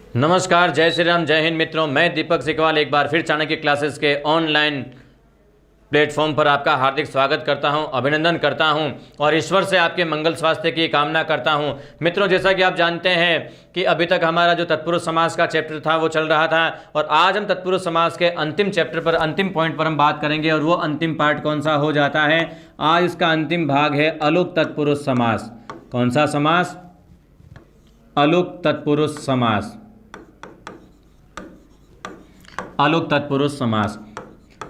नमस्कार, जय श्री राम, जय हिंद मित्रों। मैं दीपक सिकवाल एक बार फिर चाणक्य क्लासेस के ऑनलाइन प्लेटफॉर्म पर आपका हार्दिक स्वागत करता हूं, अभिनंदन करता हूं और ईश्वर से आपके मंगल स्वास्थ्य की कामना करता हूं। मित्रों, जैसा कि आप जानते हैं कि अभी तक हमारा जो तत्पुरुष समास का चैप्टर था वो चल रहा था और आज हम तत्पुरुष समास के अंतिम चैप्टर पर, अंतिम पॉइंट पर हम बात करेंगे। और वो अंतिम पार्ट कौन सा हो जाता है? आज इसका अंतिम भाग है अलुक तत्पुरुष समास। कौन सा समास? अलुक तत्पुरुष समास। अलुक तत्पुरुष समास।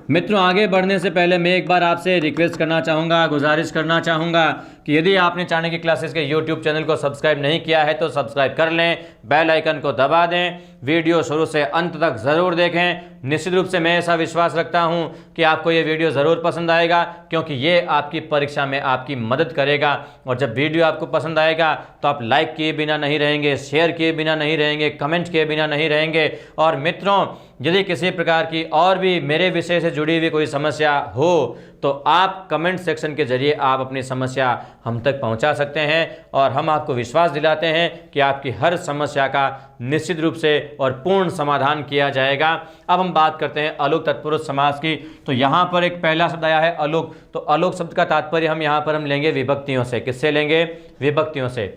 मित्रों, आगे बढ़ने से पहले मैं एक बार आपसे रिक्वेस्ट करना चाहूँगा, गुजारिश करना चाहूँगा कि यदि आपने चाणक्य क्लासेस के यूट्यूब चैनल को सब्सक्राइब नहीं किया है तो सब्सक्राइब कर लें, बेल आइकन को दबा दें, वीडियो शुरू से अंत तक ज़रूर देखें। निश्चित रूप से मैं ऐसा विश्वास रखता हूं कि आपको ये वीडियो ज़रूर पसंद आएगा, क्योंकि ये आपकी परीक्षा में आपकी मदद करेगा। और जब वीडियो आपको पसंद आएगा तो आप लाइक किए बिना नहीं रहेंगे, शेयर किए बिना नहीं रहेंगे, कमेंट किए बिना नहीं रहेंगे। और मित्रों, यदि किसी प्रकार की और भी मेरे विषय से जुड़ी हुई कोई समस्या हो तो आप कमेंट सेक्शन के जरिए आप अपनी समस्या हम तक पहुंचा सकते हैं और हम आपको विश्वास दिलाते हैं कि आपकी हर समस्या का निश्चित रूप से और पूर्ण समाधान किया जाएगा। अब हम बात करते हैं अलुक तत्पुरुष समास की। तो यहाँ पर एक पहला शब्द आया है अलुक। तो अलुक शब्द का तात्पर्य हम यहाँ पर लेंगे विभक्तियों से। किससे लेंगे? विभक्तियों से।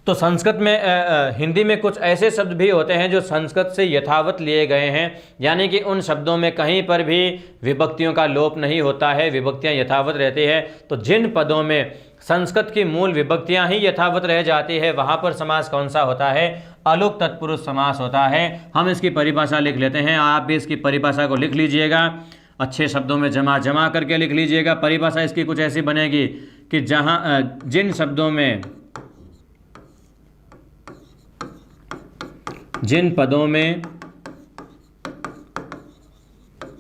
तो संस्कृत में हिंदी में कुछ ऐसे शब्द भी होते हैं जो संस्कृत से यथावत लिए गए हैं, यानी कि उन शब्दों में कहीं पर भी विभक्तियों का लोप नहीं होता है, विभक्तियां यथावत रहती है। तो जिन पदों में संस्कृत की मूल विभक्तियां ही यथावत रह जाती है वहां पर समास कौन सा होता है? अलुक तत्पुरुष समास होता है। हम इसकी परिभाषा लिख लेते हैं, आप भी इसकी परिभाषा को लिख लीजिएगा, अच्छे शब्दों में जमा जमा करके लिख लीजिएगा। परिभाषा इसकी कुछ ऐसी बनेगी कि जिन पदों में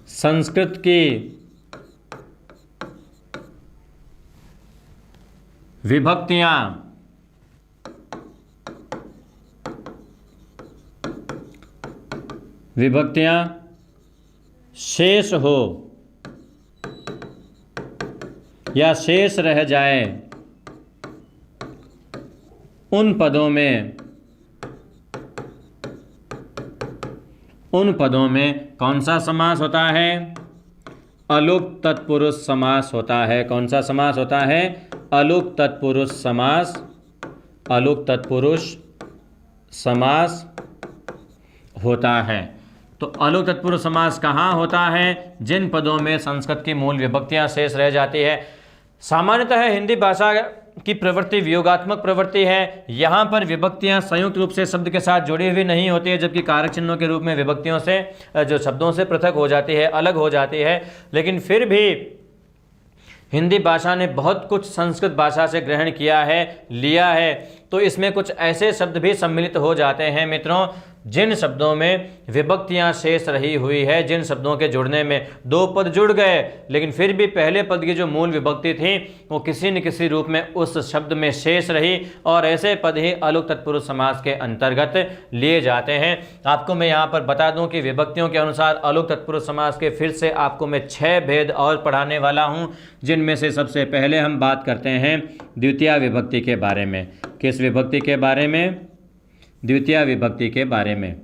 संस्कृत की विभक्तियां शेष हो या शेष रह जाए, उन पदों में कौन सा समास होता है? अलुक तत्पुरुष समास होता है। कौन सा समास होता है? अलुक तत्पुरुष समास। अलुक तत्पुरुष समास होता है। तो अलुक तत्पुरुष समास कहाँ होता है? जिन पदों में संस्कृत की मूल विभक्तियां शेष रह जाती है। सामान्यतः हिंदी भाषा की प्रवृत्ति वियोगात्मक प्रवृत्ति है। यहाँ पर विभक्तियाँ संयुक्त रूप से शब्द के साथ जुड़ी हुई नहीं होती है, जबकि कारक चिन्हों के रूप में विभक्तियों से जो शब्दों से पृथक हो जाती है, अलग हो जाती है। लेकिन फिर भी हिंदी भाषा ने बहुत कुछ संस्कृत भाषा से ग्रहण किया है, लिया है। तो इसमें कुछ ऐसे शब्द भी सम्मिलित हो जाते हैं मित्रों जिन शब्दों में विभक्तियां शेष रही हुई है, जिन शब्दों के जुड़ने में दो पद जुड़ गए लेकिन फिर भी पहले पद की जो मूल विभक्ति थी वो किसी न किसी रूप में उस शब्द में शेष रही, और ऐसे पद ही अलुक तत्पुरुष समास के अंतर्गत लिए जाते हैं। आपको मैं यहाँ पर बता दूं कि विभक्तियों के अनुसार अलुक तत्पुरुष समास के फिर से आपको मैं 6 भेद और पढ़ाने वाला हूँ, जिनमें से सबसे पहले हम बात करते हैं द्वितीया विभक्ति के बारे में। किस विभक्ति के बारे में? द्वितीया विभक्ति के बारे में।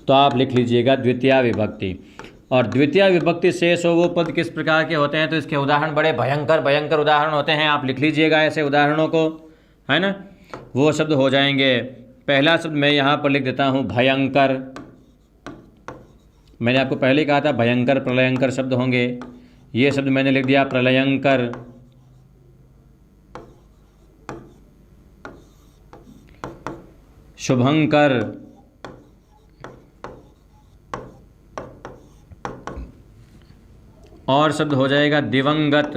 तो आप लिख लीजिएगा द्वितीया विभक्ति। और द्वितीया विभक्ति शेष हो वो पद किस प्रकार के होते हैं? तो इसके उदाहरण बड़े भयंकर भयंकर उदाहरण होते हैं। आप लिख लीजिएगा ऐसे उदाहरणों को, है ना। वो शब्द हो जाएंगे, पहला शब्द मैं यहाँ पर लिख देता हूँ भयंकर। मैंने आपको पहले कहा था भयंकर प्रलयंकर शब्द होंगे। ये शब्द मैंने लिख दिया प्रलयंकर। शुभंकर। और शब्द हो जाएगा दिवंगत।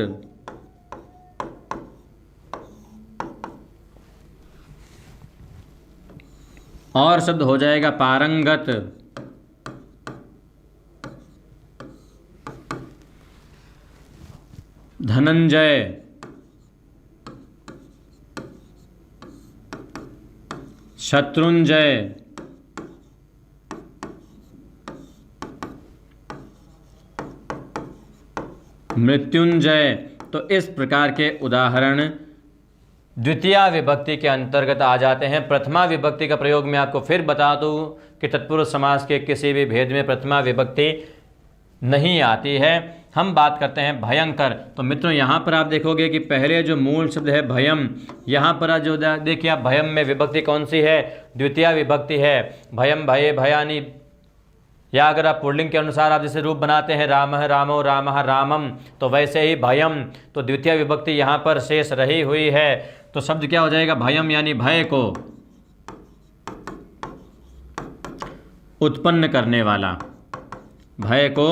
और शब्द हो जाएगा पारंगत। धनंजय। शत्रुंजय। मृत्युंजय। तो इस प्रकार के उदाहरण द्वितीया विभक्ति के अंतर्गत आ जाते हैं। प्रथमा विभक्ति का प्रयोग मैं आपको फिर बता दूं कि तत्पुरुष समास के किसी भी भेद में प्रथमा विभक्ति नहीं आती है। हम बात करते हैं भयंकर। तो मित्रों यहाँ पर आप देखोगे कि पहले जो मूल शब्द है भयम, यहाँ पर जो देखिए आप भयम में विभक्ति कौन सी है? द्वितीया विभक्ति है। भयम भये भयानी, या अगर आप पुल्लिंग के अनुसार आप जैसे रूप बनाते हैं रामः रामो रामः रामम, तो वैसे ही भयम, तो द्वितीय विभक्ति यहाँ पर शेष रही हुई है। तो शब्द क्या हो जाएगा? भयम, यानी भय को उत्पन्न करने वाला, भय को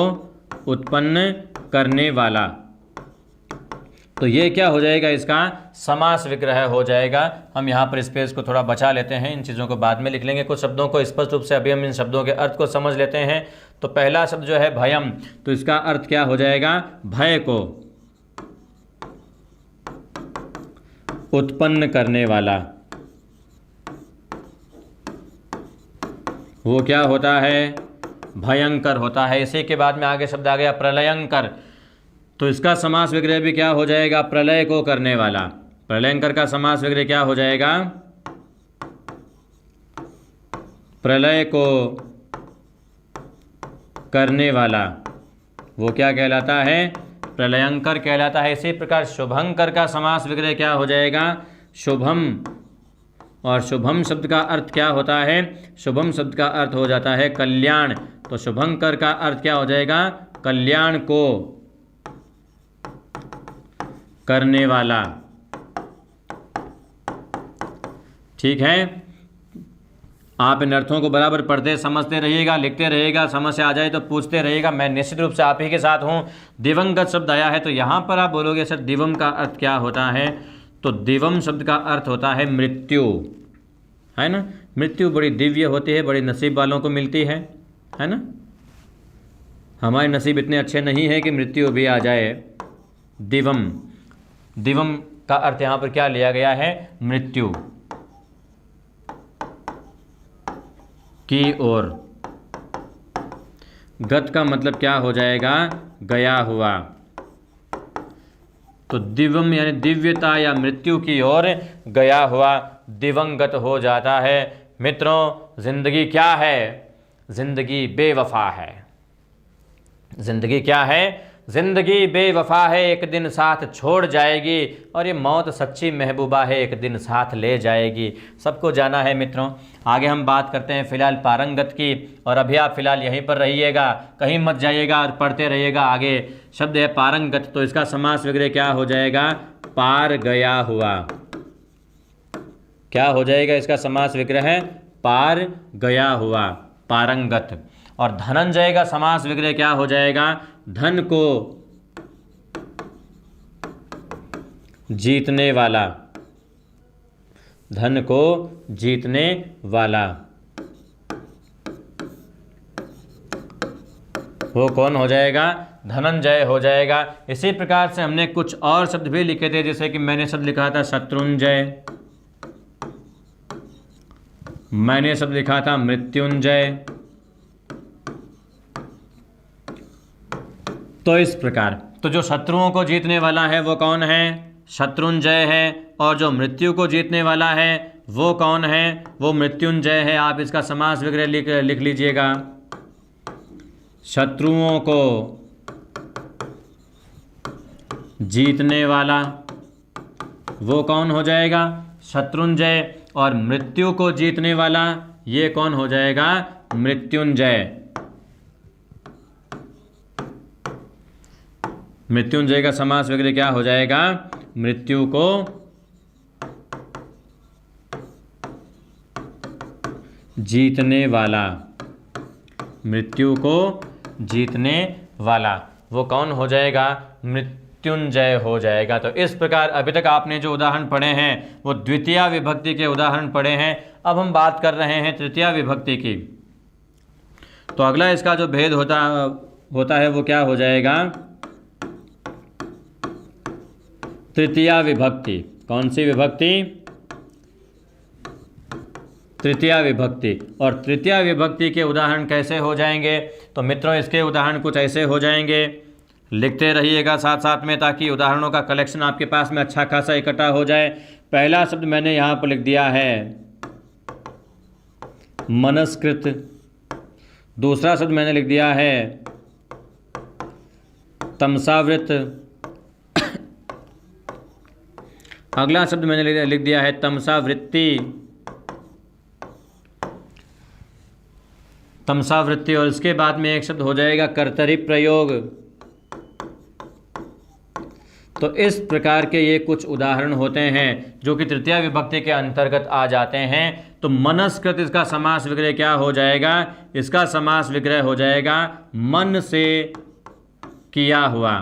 उत्पन्न करने वाला। तो ये क्या हो जाएगा? इसका समास विग्रह हो जाएगा। हम यहाँ पर स्पेस को थोड़ा बचा लेते हैं, इन चीज़ों को बाद में लिख लेंगे। कुछ शब्दों को स्पष्ट रूप से अभी हम इन शब्दों के अर्थ को समझ लेते हैं। तो पहला शब्द जो है भयम, तो इसका अर्थ क्या हो जाएगा? भय को उत्पन्न करने वाला। वो क्या होता है? भयंकर होता है। इसी के बाद में आगे शब्द आ गया प्रलयंकर, तो इसका समास विग्रह भी क्या हो जाएगा? प्रलय को करने वाला। प्रलयंकर का समास विग्रह क्या हो जाएगा? प्रलय को करने वाला। वो क्या कहलाता है? प्रलयंकर कहलाता है। इसी प्रकार शुभंकर का समास विग्रह क्या हो जाएगा? शुभम। और शुभम शब्द का अर्थ क्या होता है? शुभम शब्द का अर्थ हो जाता है कल्याण। तो शुभंकर का अर्थ क्या हो जाएगा? कल्याण को करने वाला। ठीक है, आप इन अर्थों को बराबर पढ़ते समझते रहिएगा, लिखते रहिएगा, समस्या आ जाए तो पूछते रहिएगा। मैं निश्चित रूप से आप ही के साथ हूँ। दिवंगत शब्द आया है, तो यहाँ पर आप बोलोगे सर दिवम का अर्थ क्या होता है? तो दिवम शब्द का अर्थ होता है मृत्यु, है ना। मृत्यु बड़ी दिव्य होती है, बड़ी नसीब वालों को मिलती है ना। हमारे नसीब इतने अच्छे नहीं है कि मृत्यु भी आ जाए। दिवम, दिवम का अर्थ यहाँ पर क्या लिया गया है? मृत्यु की ओर। गत का मतलब क्या हो जाएगा? गया हुआ। तो दिवम यानी दिव्यता या मृत्यु की ओर गया हुआ, दिवंगत हो जाता है। मित्रों, जिंदगी क्या है? जिंदगी बेवफा है। जिंदगी क्या है? जिंदगी बेवफा है, एक दिन साथ छोड़ जाएगी, और ये मौत सच्ची महबूबा है, एक दिन साथ ले जाएगी। सबको जाना है मित्रों। आगे हम बात करते हैं फिलहाल पारंगत की, और अभी आप फिलहाल यहीं पर रहिएगा, कहीं मत जाइएगा और पढ़ते रहिएगा। आगे शब्द है पारंगत, तो इसका समास विग्रह क्या हो जाएगा? पार गया हुआ। क्या हो जाएगा इसका समास विग्रह? पार गया हुआ, पारंगत। और धनंजय का समास विग्रह क्या हो जाएगा? धन को जीतने वाला। धन को जीतने वाला। वो कौन हो जाएगा? धनंजय हो जाएगा। इसी प्रकार से हमने कुछ और शब्द भी लिखे थे, जैसे कि मैंने शब्द लिखा था शत्रुंजय, मैंने शब्द लिखा था मृत्युंजय। तो इस प्रकार, तो जो शत्रुओं को जीतने वाला है वो कौन है? शत्रुंजय है। और जो मृत्यु को जीतने वाला है वो कौन है? वो मृत्युंजय है। आप इसका समास विग्रह लिख लीजिएगा। शत्रुओं को जीतने वाला वो कौन हो जाएगा? शत्रुंजय। और मृत्यु को जीतने वाला ये कौन हो जाएगा? मृत्युंजय। मृत्युंजय का समास विग्रह क्या हो जाएगा? मृत्यु को जीतने वाला। मृत्यु को जीतने वाला वो कौन हो जाएगा? मृत्युंजय हो जाएगा। तो इस प्रकार अभी तक आपने जो उदाहरण पढ़े हैं वो द्वितीया विभक्ति के उदाहरण पढ़े हैं। अब हम बात कर रहे हैं तृतीया विभक्ति की। तो अगला इसका जो भेद होता है वो क्या हो जाएगा? तृतीया विभक्ति। कौन सी विभक्ति? तृतीया विभक्ति। और तृतीया विभक्ति के उदाहरण कैसे हो जाएंगे? तो मित्रों इसके उदाहरण कुछ ऐसे हो जाएंगे। लिखते रहिएगा साथ साथ में, ताकि उदाहरणों का कलेक्शन आपके पास में अच्छा खासा इकट्ठा हो जाए। पहला शब्द मैंने यहाँ पर लिख दिया है मनस्कृत। दूसरा शब्द मैंने लिख दिया है तमसावृत। अगला शब्द मैंने लिख दिया है तमसावृत्ति। तमसावृत्ति, और इसके बाद में एक शब्द हो जाएगा कर्तरी प्रयोग। तो इस प्रकार के ये कुछ उदाहरण होते हैं जो कि तृतीया विभक्ति के अंतर्गत आ जाते हैं। तो मनस्कृत, इसका समास विग्रह क्या हो जाएगा? इसका समास विग्रह हो जाएगा मन से किया हुआ।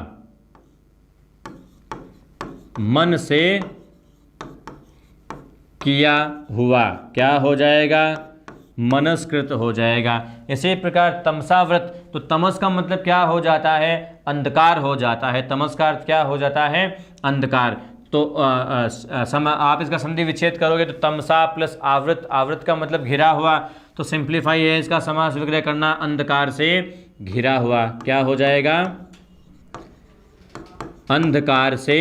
मन से किया हुआ क्या हो जाएगा? मनस्कृत हो जाएगा। इसी प्रकार तमसाव्रत, तो तमस का मतलब क्या हो जाता है? अंधकार हो जाता है। तमस का अर्थ क्या हो जाता है? अंधकार। तो आप इसका संधि विच्छेद करोगे तो तमसा प्लस आवृत, आवृत का मतलब घिरा हुआ, तो सिंप्लीफाई है इसका समास विग्रह करना अंधकार से घिरा हुआ। क्या हो जाएगा? अंधकार से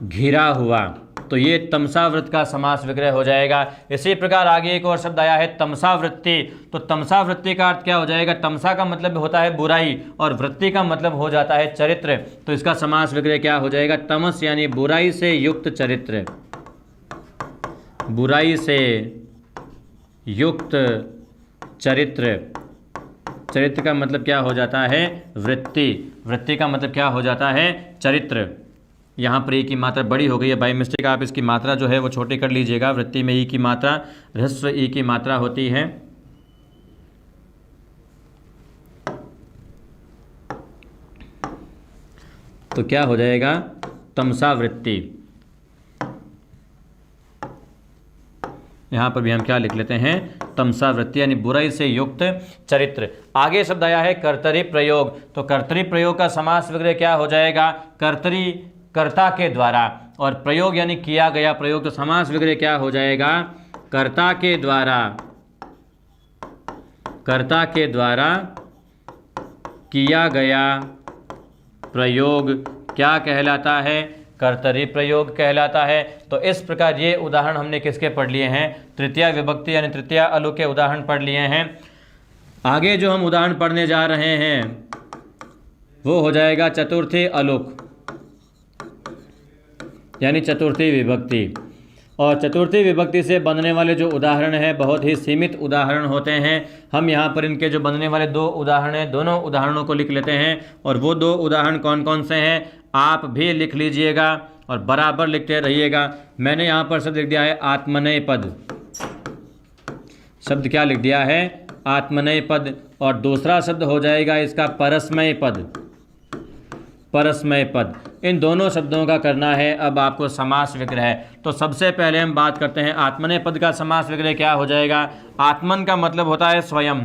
घिरा हुआ। तो ये तमसावृत का समास विग्रह हो जाएगा। इसी प्रकार आगे एक और शब्द आया है तमसावृत्ति। तो तमसावृत्ति का अर्थ क्या हो जाएगा? तमसा का मतलब होता है बुराई और वृत्ति का मतलब हो जाता है चरित्र। तो इसका समास विग्रह क्या हो जाएगा? तमस यानी बुराई से युक्त चरित्र। बुराई से युक्त चरित्र। चरित्र का मतलब क्या हो जाता है? वृत्ति। वृत्ति का मतलब क्या हो जाता है? चरित्र। यहाँ पर ई की मात्रा बड़ी हो गई है, बाई मिस्टेक आप इसकी मात्रा जो है वो छोटी कर लीजिएगा। वृत्ति में ई की मात्रा ह्रस्व ई की मात्रा होती है। तो क्या हो जाएगा? तमसावृत्ति। यहाँ पर भी हम क्या लिख लेते हैं? तमसावृत्ति यानी बुराई से युक्त चरित्र। आगे शब्द आया है कर्तरी प्रयोग। तो कर्तरी प्रयोग का समास विग्रह क्या हो जाएगा? कर्तरी कर्ता के द्वारा, और प्रयोग यानी किया गया प्रयोग। तो समास विग्रह क्या हो जाएगा? कर्ता के द्वारा। कर्ता के द्वारा किया गया प्रयोग क्या कहलाता है? कर्तरी प्रयोग कहलाता है। तो इस प्रकार ये उदाहरण हमने किसके पढ़ लिए हैं? तृतीया विभक्ति यानी तृतीया अलु के उदाहरण पढ़ लिए हैं। आगे जो हम उदाहरण पढ़ने जा रहे हैं वो हो जाएगा चतुर्थी अलुक यानी चतुर्थी विभक्ति। और चतुर्थी विभक्ति से बनने वाले जो उदाहरण हैं बहुत ही सीमित उदाहरण होते हैं। हम यहाँ पर इनके जो बनने वाले दो उदाहरण हैं, दोनों उदाहरणों को लिख लेते हैं। और वो दो उदाहरण कौन कौन से हैं आप भी लिख लीजिएगा और बराबर लिखते रहिएगा। मैंने यहाँ पर शब्द लिख दिया है आत्मनेय पद। शब्द क्या लिख दिया है? आत्मनेय पद। और दूसरा शब्द हो जाएगा इसका परस्मय पद। परस्मय पद। इन दोनों शब्दों का करना है अब आपको समास विग्रह। तो सबसे पहले हम बात करते हैं आत्मनेय पद का समास विग्रह क्या हो जाएगा? आत्मन का मतलब होता है स्वयं।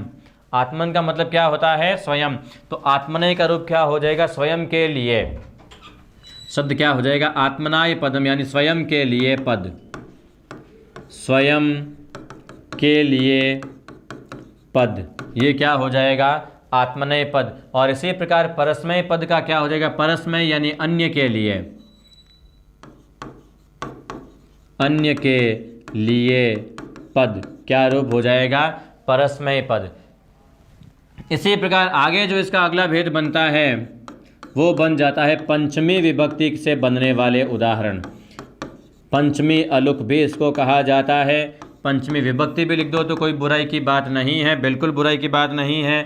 आत्मन का मतलब क्या होता है? स्वयं। तो आत्मनेय का रूप क्या हो जाएगा? स्वयं के लिए। शब्द क्या हो जाएगा? आत्मनाय पदम यानी स्वयं के लिए पद। स्वयं के लिए पद, ये क्या हो जाएगा? आत्मनेय पद। और इसी प्रकार परस्मय पद का क्या हो जाएगा? परस्मय यानी अन्य के लिए। अन्य के लिए पद क्या रूप हो जाएगा? परस्मय पद। इसी प्रकार आगे जो इसका अगला भेद बनता है वो बन जाता है पंचमी विभक्ति से बनने वाले उदाहरण। पंचमी अलुक भी इसको कहा जाता है। पंचमी विभक्ति भी लिख दो तो कोई बुराई की बात नहीं है, बिल्कुल बुराई की बात नहीं है।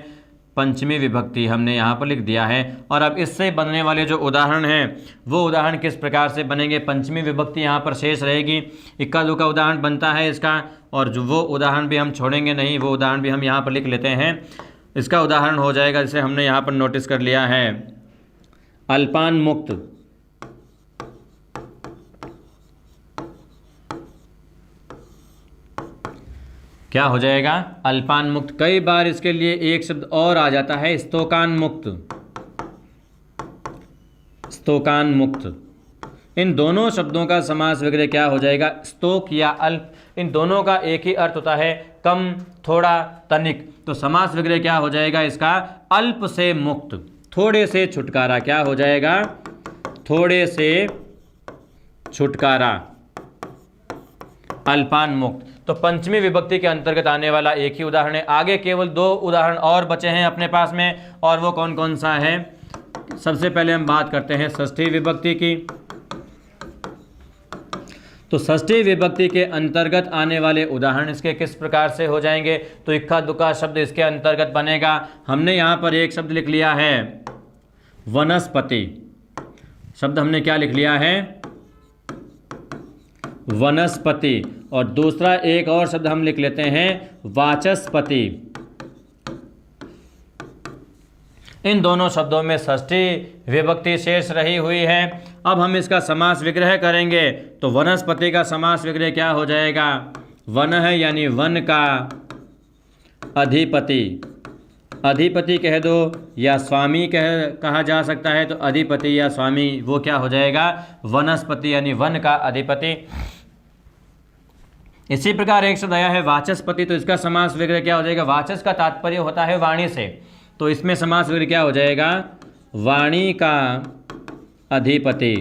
पंचमी विभक्ति हमने यहाँ पर लिख दिया है। और अब इससे बनने वाले जो उदाहरण हैं वो उदाहरण किस प्रकार से बनेंगे? पंचमी विभक्ति यहाँ पर शेष रहेगी, इक्का दुक्का उदाहरण बनता है इसका, और जो वो उदाहरण भी हम छोड़ेंगे नहीं, वो उदाहरण भी हम यहाँ पर लिख लेते हैं। इसका उदाहरण हो जाएगा, जिसे हमने यहाँ पर नोटिस कर लिया है, अल्पान मुक्त। क्या हो जाएगा? अल्पान मुक्त। कई बार इसके लिए एक शब्द और आ जाता है, स्तोकान मुक्त। स्तोकान मुक्त। इन दोनों शब्दों का समास विग्रह क्या हो जाएगा? स्तोक या अल्प, इन दोनों का एक ही अर्थ होता है, कम, थोड़ा, तनिक। तो समास विग्रह क्या हो जाएगा इसका? अल्प से मुक्त। थोड़े से छुटकारा, क्या हो जाएगा? थोड़े से छुटकारा, अल्पान मुक्त। तो पंचमी विभक्ति के अंतर्गत आने वाला एक ही उदाहरण है। आगे केवल 2 उदाहरण और बचे हैं अपने पास में, और वो कौन कौन सा है? सबसे पहले हम बात करते हैं षष्ठी विभक्ति की। तो षष्ठी विभक्ति के अंतर्गत आने वाले उदाहरण इसके किस प्रकार से हो जाएंगे? तो इक्का दुक्का शब्द इसके अंतर्गत बनेगा। हमने यहाँ पर एक शब्द लिख लिया है वनस्पति। शब्द हमने क्या लिख लिया है? वनस्पति। और दूसरा एक और शब्द हम लिख लेते हैं वाचस्पति। इन दोनों शब्दों में षष्ठी विभक्ति शेष रही हुई है। अब हम इसका समास विग्रह करेंगे। तो वनस्पति का समास विग्रह क्या हो जाएगा? वनः यानी वन का अधिपति, अधिपति कह दो या स्वामी कहा जा सकता है। तो अधिपति या स्वामी वो क्या हो जाएगा? वनस्पति यानी वन का अधिपति। इसी प्रकार एक शब्द आया है वाचस्पति। तो इसका समास विग्रह क्या हो जाएगा? वाचस का तात्पर्य होता है वाणी से, तो इसमें समास विग्रह क्या हो जाएगा? वाणी का अधिपति।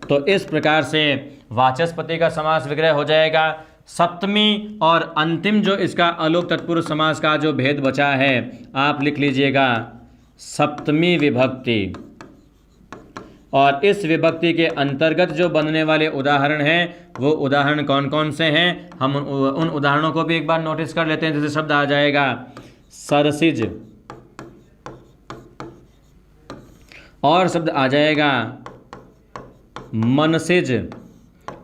तो इस प्रकार से वाचस्पति का समास विग्रह हो जाएगा। सप्तमी और अंतिम जो इसका अलोक तत्पुरुष समास का जो भेद बचा है, आप लिख लीजिएगा सप्तमी विभक्ति। और इस विभक्ति के अंतर्गत जो बनने वाले उदाहरण हैं वो उदाहरण कौन कौन से हैं? हम उन उदाहरणों को भी एक बार नोटिस कर लेते हैं। जैसे शब्द आ जाएगा सरसिज, और शब्द आ जाएगा मनसिज,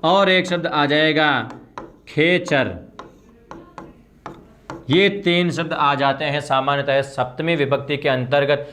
और एक शब्द आ जाएगा खेचर। ये 3 शब्द आ जाते हैं सामान्यतः सप्तमी विभक्ति के अंतर्गत।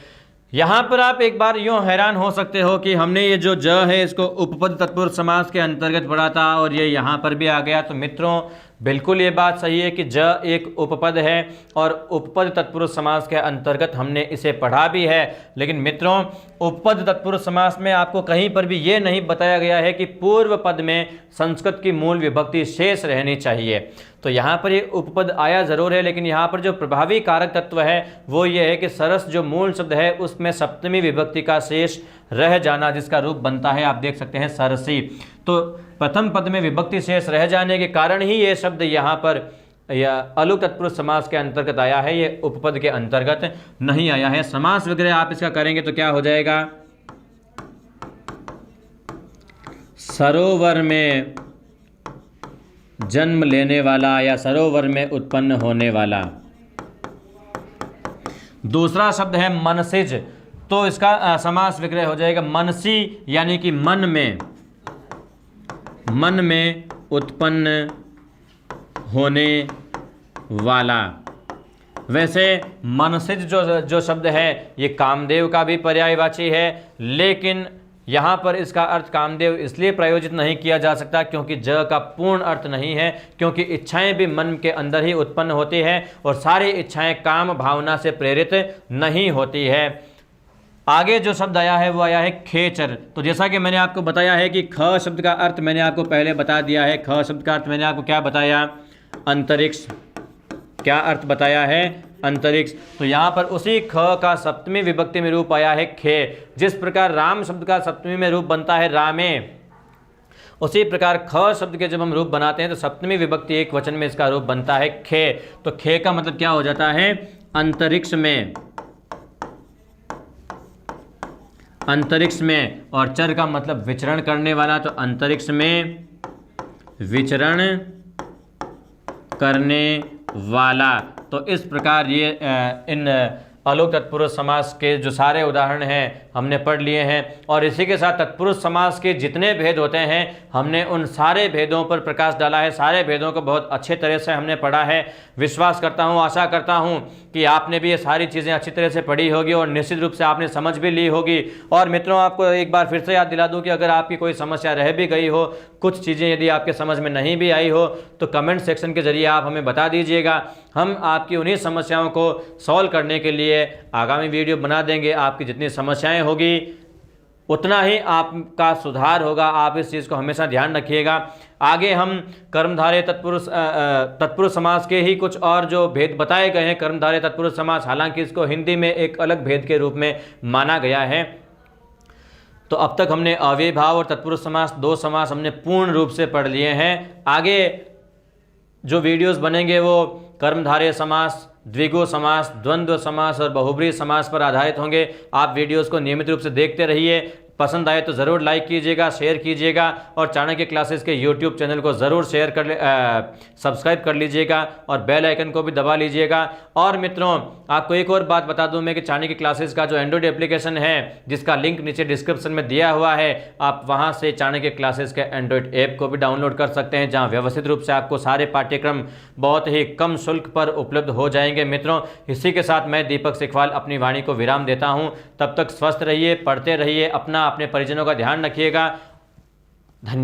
यहाँ पर आप एक बार यूँ हैरान हो सकते हो कि हमने ये जो ज है इसको उपपद तत्पुरुष समास के अंतर्गत पढ़ा था और ये यहाँ पर भी आ गया। तो मित्रों बिल्कुल ये बात सही है कि ज एक उपपद है और उपपद तत्पुरुष समास के अंतर्गत हमने इसे पढ़ा भी है। लेकिन मित्रों उपपद तत्पुरुष समास में आपको कहीं पर भी ये नहीं बताया गया है कि पूर्व पद में संस्कृत की मूल विभक्ति शेष रहनी चाहिए। तो यहाँ पर ये उपपद आया ज़रूर है, लेकिन यहाँ पर जो प्रभावी कारक तत्व है वो ये है कि सरस जो मूल शब्द है उसमें सप्तमी विभक्ति का शेष रह जाना, जिसका रूप बनता है आप देख सकते हैं सरसी। तो प्रथम पद में विभक्ति शेष रह जाने के कारण ही ये शब्द यहाँ पर या अलोक तत्पुरुष समास के अंतर्गत आया है, ये उपपद के अंतर्गत नहीं आया है। समास वगैरह आप इसका करेंगे तो क्या हो जाएगा? सरोवर में जन्म लेने वाला या सरोवर में उत्पन्न होने वाला। दूसरा शब्द है मनसिज, तो इसका समास विग्रह हो जाएगा मनसी यानी कि मन में उत्पन्न होने वाला। वैसे मनसिज जो शब्द है ये कामदेव का भी पर्यायवाची है, लेकिन यहाँ पर इसका अर्थ कामदेव इसलिए प्रयोजित नहीं किया जा सकता क्योंकि ज का पूर्ण अर्थ नहीं है, क्योंकि इच्छाएं भी मन के अंदर ही उत्पन्न होती है और सारी इच्छाएं काम भावना से प्रेरित नहीं होती है। आगे जो शब्द आया है वो आया है खेचर। तो जैसा कि मैंने आपको बताया है कि ख शब्द का अर्थ मैंने आपको पहले बता दिया है। ख शब्द का अर्थ मैंने आपको क्या बताया? अंतरिक्ष। क्या अर्थ बताया है? अंतरिक्ष। तो यहाँ पर उसी ख का सप्तमी विभक्ति में रूप आया है खे। जिस प्रकार राम शब्द का सप्तमी में रूप बनता है रामे, उसी प्रकार ख शब्द के जब हम रूप बनाते हैं तो सप्तमी विभक्ति एक वचन में इसका रूप बनता है खे। तो खे का मतलब क्या हो जाता है? अंतरिक्ष में। अंतरिक्ष में। और चर का मतलब विचरण करने वाला, तो अंतरिक्ष में विचरण करने वाला। तो इस प्रकार ये इन अलोक तत्पुरुष समास के जो सारे उदाहरण हैं हमने पढ़ लिए हैं, और इसी के साथ तत्पुरुष समास के जितने भेद होते हैं हमने उन सारे भेदों पर प्रकाश डाला है। सारे भेदों को बहुत अच्छे तरह से हमने पढ़ा है। विश्वास करता हूँ, आशा करता हूँ कि आपने भी ये सारी चीज़ें अच्छी तरह से पढ़ी होगी और निश्चित रूप से आपने समझ भी ली होगी। और मित्रों आपको एक बार फिर से याद दिला दूँ कि अगर आपकी कोई समस्या रह भी गई हो, कुछ चीज़ें यदि आपके समझ में नहीं भी आई हो, तो कमेंट सेक्शन के जरिए आप हमें बता दीजिएगा। हम आपकी उन्हीं समस्याओं को सॉल्व करने के लिए आगामी वीडियो बना देंगे। आपकी जितनी समस्याएं होगी उतना ही आपका सुधार होगा। आप इस चीज़ को हमेशा ध्यान रखिएगा। आगे हम कर्मधारय तत्पुरुष समास के ही कुछ और जो भेद बताए गए हैं कर्मधारय तत्पुरुष समास, हालांकि इसको हिंदी में एक अलग भेद के रूप में माना गया है। तो अब तक हमने अव्ययी भाव और तत्पुरुष समास, दो समास हमने पूर्ण रूप से पढ़ लिए हैं। आगे जो वीडियोस बनेंगे वो कर्मधारय समास, द्विगु समास, द्वंद्व समास और बहुब्रीहि समास पर आधारित होंगे। आप वीडियोस को नियमित रूप से देखते रहिए। पसंद आए तो ज़रूर लाइक कीजिएगा, शेयर कीजिएगा और चाणक्य क्लासेस के यूट्यूब चैनल को ज़रूर सब्सक्राइब कर लीजिएगा और बेल आइकन को भी दबा लीजिएगा। और मित्रों, आपको एक और बात बता दूं मैं कि चाणक्य क्लासेस का जो एंड्रॉइड एप्लीकेशन है, जिसका लिंक नीचे डिस्क्रिप्शन में दिया हुआ है, आप वहां से चाणक्य क्लासेस के एंड्रॉइड ऐप को भी डाउनलोड कर सकते हैं, जहां व्यवस्थित रूप से आपको सारे पाठ्यक्रम बहुत ही कम शुल्क पर उपलब्ध हो जाएंगे। मित्रों, इसी के साथ मैं दीपक सिखवाल अपनी वाणी को विराम देता हूं। तब तक स्वस्थ रहिए, पढ़ते रहिए, अपने परिजनों का ध्यान रखिएगा। धन्यवाद।